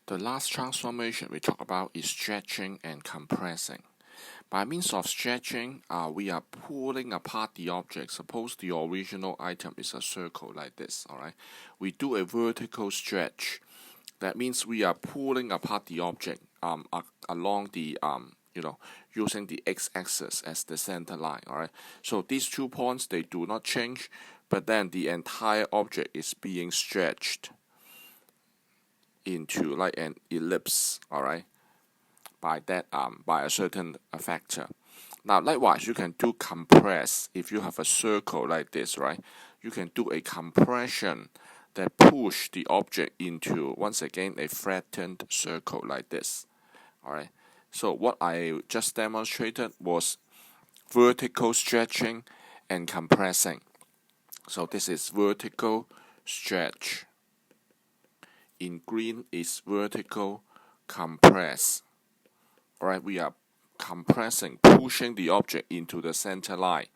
The last transformation we talk about is stretching and compressing. By means of stretching, we are pulling apart the object. Suppose the original item is a circle like this, alright? We do a vertical stretch. That means we are pulling apart the object along the, using the x-axis as the center line, alright? So these 2 points, they do not change, but then the entire object is being stretched into like an ellipse, alright, by a certain factor. Now likewise, you can do compress. If you have a circle like this, right, you can do a compression that push the object into, once again, a flattened circle like this, alright. So what I just demonstrated was vertical stretching and compressing. So this is vertical stretch. In green is vertical compress. Alright, we are compressing, pushing the object into the center line.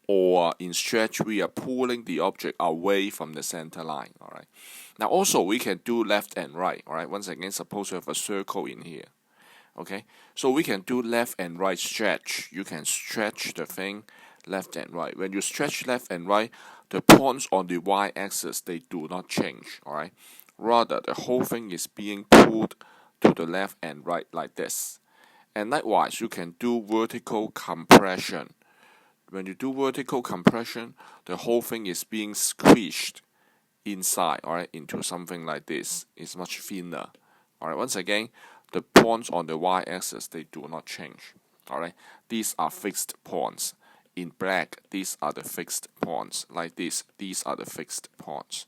Or in stretch, we are pulling the object away from the center line. Alright. Now also we can do left and right. Alright, once again, suppose we have a circle in here. Okay, so we can do left and right stretch. You can stretch the thing left and right. When you stretch left and right, the points on the y-axis, they do not change. Alright. Rather, the whole thing is being pulled to the left and right like this. And likewise, you can do vertical compression. When you do vertical compression, the whole thing is being squished inside, alright, into something like this. It's much thinner. Alright, once again, the points on the y-axis, they do not change. Alright, these are fixed points. In black, these are the fixed points. Like this, these are the fixed points.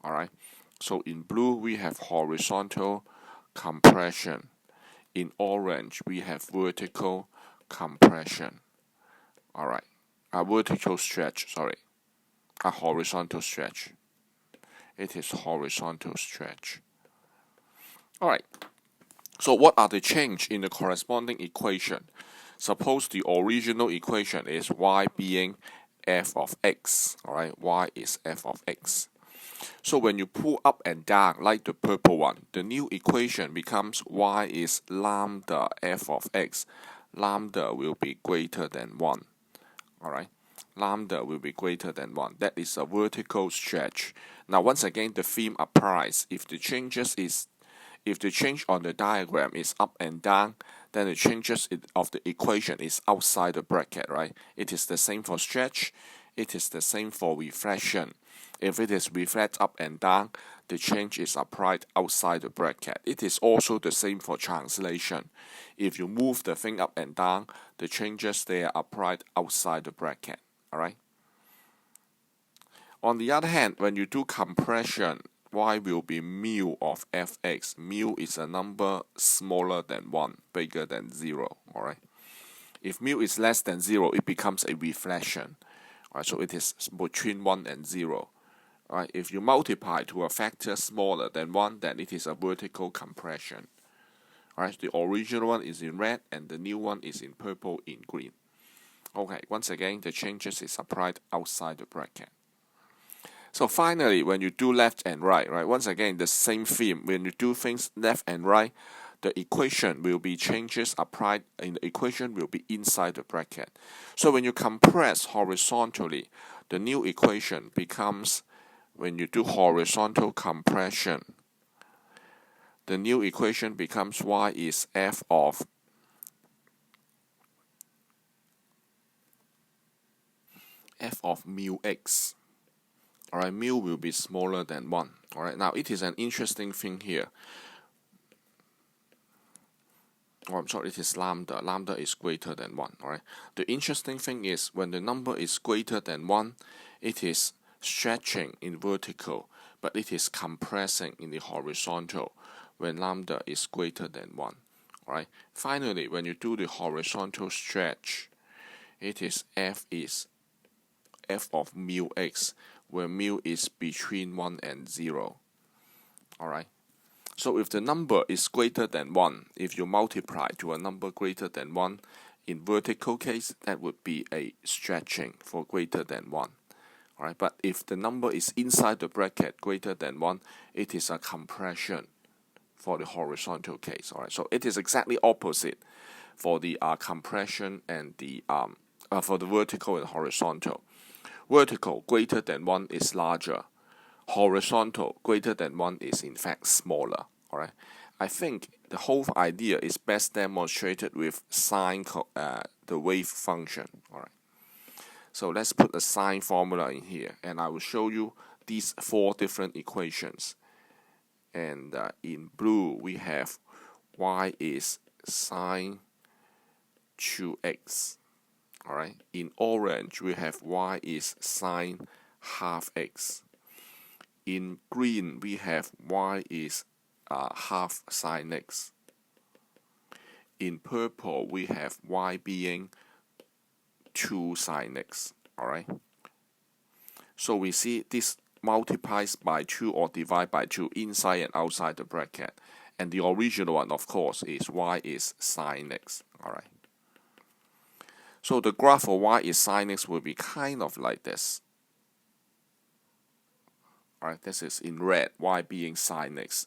Alright. So in blue, we have horizontal compression. In orange, we have vertical compression. Alright. A vertical stretch, sorry. A horizontal stretch. It is horizontal stretch. Alright. So what are the change in the corresponding equation? Suppose the original equation is y being f of x. Alright, y is f of x. So when you pull up and down like the purple one, the new equation becomes y is lambda f of x. Lambda will be greater than 1. Alright, lambda will be greater than 1. That is a vertical stretch. Now once again, the theme applies. If the change on the diagram is up and down, then the changes of the equation is outside the bracket, right? It is the same for stretch. It is the same for reflection. If it is reflect up and down, the change is applied outside the bracket. It is also the same for translation. If you move the thing up and down, the changes they are applied outside the bracket. Alright? On the other hand, when you do compression, y will be mu of fx. Mu is a number smaller than 1, bigger than 0. Alright? If mu is less than 0, it becomes a reflection. Alright, so it is between 1 and 0. Alright, if you multiply to a factor smaller than 1, then it is a vertical compression. Alright, the original one is in red and the new one is in purple in green. Okay, once again, the changes is applied outside the bracket. So finally, when you do left and right, once again, the same theme. When you do things left and right, the equation will be changes applied in the equation will be inside the bracket. So when you compress horizontally, the new equation becomes, when you do horizontal compression, the new equation becomes y is f of mu x. Alright, mu will be smaller than 1. Alright, now it is an interesting thing here. Oh, I'm sorry, it is lambda. Lambda is greater than 1. Alright. The interesting thing is when the number is greater than 1, it is stretching in vertical, but it is compressing in the horizontal when lambda is greater than 1. Alright. Finally, when you do the horizontal stretch, it is f of mu x, where mu is between 1 and 0. Alright. So if the number is greater than 1, if you multiply to a number greater than 1, in vertical case, that would be a stretching for greater than 1. Alright, but if the number is inside the bracket greater than 1, it is a compression for the horizontal case. All right, so it is exactly opposite for the compression and the for the vertical and horizontal. Vertical greater than 1 is larger. Horizontal greater than 1 is in fact smaller. All right, I think the whole idea is best demonstrated with sine the wave function. All right, so let's put the sine formula in here, and I will show you these 4 different equations. And in blue we have y is sine 2x. All right. In orange we have y is sine half x. In green we have y is half sine x. In purple we have y being 2 sine x. All right. So we see this multiplies by 2 or divide by 2 inside and outside the bracket. And the original one, of course, is y is sine x. All right. So the graph for y is sine x will be kind of like this. All right, this is in red, y being sine x.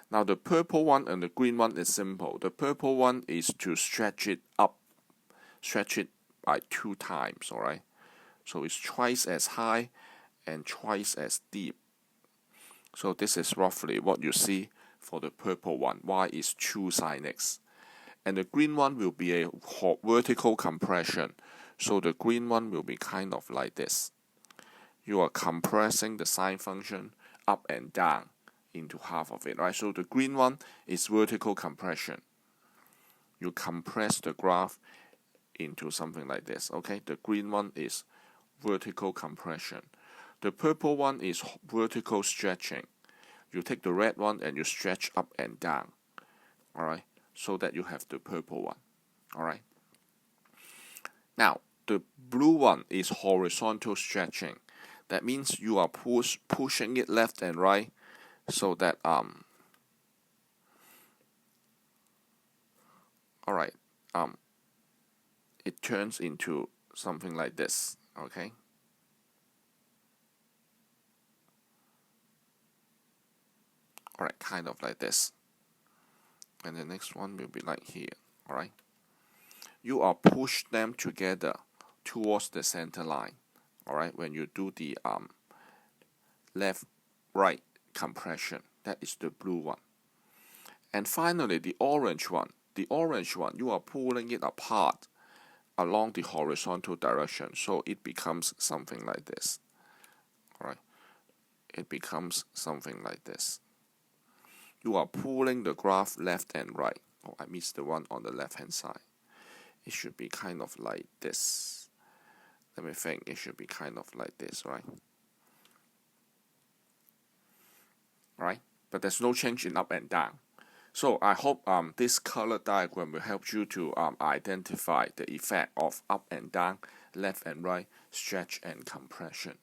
Now the purple one and the green one is simple. The purple one is to stretch it up, stretch it by 2 times. All right. So it's twice as high and twice as deep. So this is roughly what you see for the purple one. Y is 2 sine x. And the green one will be a vertical compression. So the green one will be kind of like this. You are compressing the sine function up and down into half of it, right? So the green one is vertical compression. You compress the graph into something like this, okay? The green one is vertical compression. The purple one is vertical stretching. You take the red one and you stretch up and down, all right, so that you have the purple one, all right. Now, the blue one is horizontal stretching. That means you are pushing it left and right so that, all right, it turns into something like this, okay. All right, kind of like this. And the next one will be like here, all right. You are push them together towards the center line, all right, when you do the left-right compression. That is the blue one. And finally, the orange one. The orange one, you are pulling it apart along the horizontal direction, so it becomes something like this, all right. It becomes something like this. You are pulling the graph left and right. Oh, I missed the one on the left-hand side. It should be kind of like this. Let me think. It should be kind of like this, right? Right? But there's no change in up and down. So I hope this color diagram will help you to identify the effect of up and down, left and right, stretch and compression.